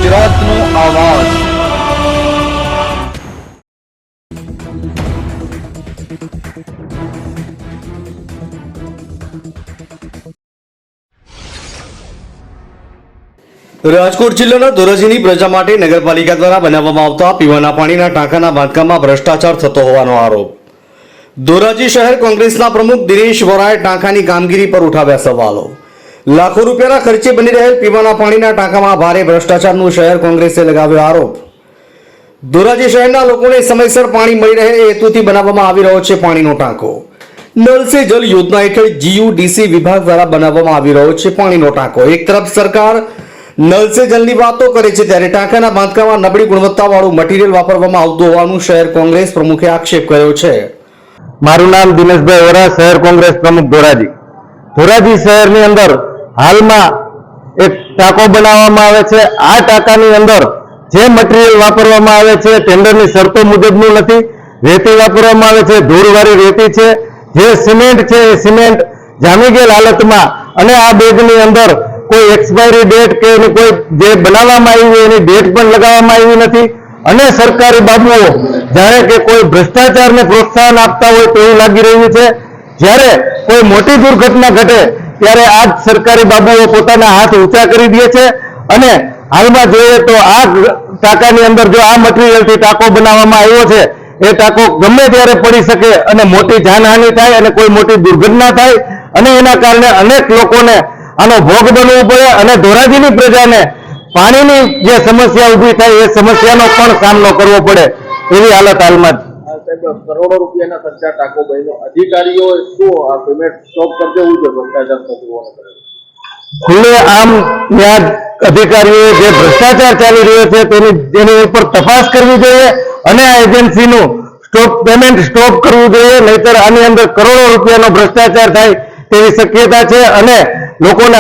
ગુજરાતનો આવાજ। રાજકોટ જિલ્લાના ધોરાજીની પ્રજા માટે નગરપાલિકા દ્વારા બનાવવામાં આવતા પીવાના પાણીના ટાંકાના બાંધકામમાં ભ્રષ્ટાચાર થતો હોવાનો આરોપ। ધોરાજી શહેર કોંગ્રેસના પ્રમુખ દિનેશ વોરાએ ટાંકાની કામગીરી પર ઉઠાવ્યા સવાલો। લાખો રૂપિયાના ખર્ચે બની રહેલ પીવાના પાણીના ટાંકામાં ભારે ભ્રષ્ટાચારનું શહેર કોંગ્રેસે લગાવ્યો આરોપ। ધોરાજી શહેરના લોકોને સમયસર પાણી મળી રહે એ હેતુથી બનાવવામાં આવી રહ્યો છે પાણીનો ટાંકો। નલ સે જલ યોજના હેઠળ જીયુડીસી વિભાગ દ્વારા બનાવવામાં આવી રહ્યો છે પાણીનો ટાંકો। એક તરફ સરકાર નલ સે જલની વાતો કરે છે ત્યારે ટાંકાના બાંધકામમાં નબળી ગુણવત્તાવાળું મટીરીયલ વાપરવામાં આવતું હોવાનું શહેર કોંગ્રેસ પ્રમુખે આક્ષેપ કર્યો છે। મારું નામ દિનેશભાઈ વોરા, શહેર કોંગ્રેસ પ્રમુખ ધોરાજી। ધોરાજી શહેરની અંદર હાલમાં એક ટાંકો બનાવવામાં આવે છે। આ ટાંકાની અંદર જે મટીરીયલ વાપરવામાં આવે છે ટેન્ડરની શરતો મુજબનું નથી। રેતી વાપરવામાં આવે છે, ધૂળવાળી રેતી છે। જે સિમેન્ટ છે એ સિમેન્ટ જામી ગયેલ હાલતમાં, અને આ બેગની અંદર કોઈ એક્સપાયરી ડેટ કે કોઈ જે બનાવવામાં આવી એની ડેટ પણ લગાવવામાં આવી નથી। અને સરકારી બાબુઓ જાણે કે કોઈ ભ્રષ્ટાચારને પ્રોત્સાહન આપતા હોય તેવું લાગી રહ્યું છે। જ્યારે કોઈ મોટી દુર્ઘટના ઘટે ત્યારે આ જ સરકારી બાબુઓ પોતાના હાથ ઊંચા કરી દે છે। અને હાલમાં જોઈએ તો આ ટાંકાની અંદર જો આ મટીરીયલથી ટાંકો બનાવવામાં આવ્યો છે એ ટાંકો ગમે ત્યારે પડી શકે અને મોટી જાનહાનિ થાય અને કોઈ મોટી દુર્ઘટના થાય, અને એના કારણે અનેક લોકોને આનો ભોગ બનવું પડે અને ધોરાજીની પ્રજાને પાણીની જે સમસ્યા ઊભી થાય એ સમસ્યાનો પણ સામનો કરવો પડે એવી હાલત હાલમાં। કરોડો રૂપિયાના ખર્ચા ટાંકો બન્યો, અધિકારીઓ શું આ પેમેન્ટ સ્ટોપ કરી દેવું છે ભ્રષ્ટાચાર થતું હોવાને? ખુલ્લે આમ ત્યાં અધિકારીઓ જે ભ્રષ્ટાચાર ચાલી રહ્યો છે તેની ઉપર તપાસ કરવી જોઈએ અને આ એજન્સીનું પેમેન્ટ સ્ટોપ કરવું જોઈએ, નહીતર આની અંદર કરોડો રૂપિયાનો ભ્રષ્ટાચાર થાય તેવી શક્યતા છે અને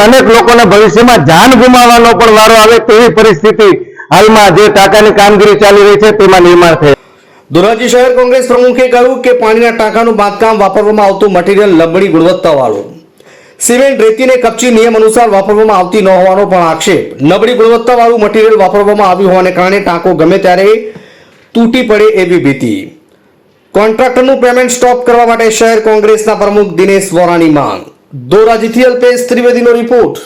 અનેક લોકોને ભવિષ્યમાં જાન ગુમાવવાનો પણ વારો આવે તેવી પરિસ્થિતિ હાલમાં જે ટાંકાની કામગીરી ચાલી રહી છે તેમાં નિર્માણ થયું। ધોરાજી શહેર કોંગ્રેસ પ્રમુખે કહ્યું કે પાણીના ટાંકાનું બાંધકામ વાપરવામાં આવતું મટીરીયલ નબળી ગુણવત્તાવાળું, સિમેન્ટ રેતીને કપચી નિયમ અનુસાર વાપરવામાં આવતી ન હોવાનો પણ આક્ષેપ। નબળી ગુણવત્તાવાળું મટીરીયલ વાપરવામાં આવ્યું હોવાને કારણે ટાંકો ગમે ત્યારે તૂટી પડે એવી ભીતિ। કોન્ટ્રાક્ટરનું પેમેન્ટ સ્ટોપ કરવા માટે શહેર કોંગ્રેસના પ્રમુખ દિનેશ વોરાની માંગ। ધોરાજીથી અલ્પેશ ત્રિવેદીનો રિપોર્ટ।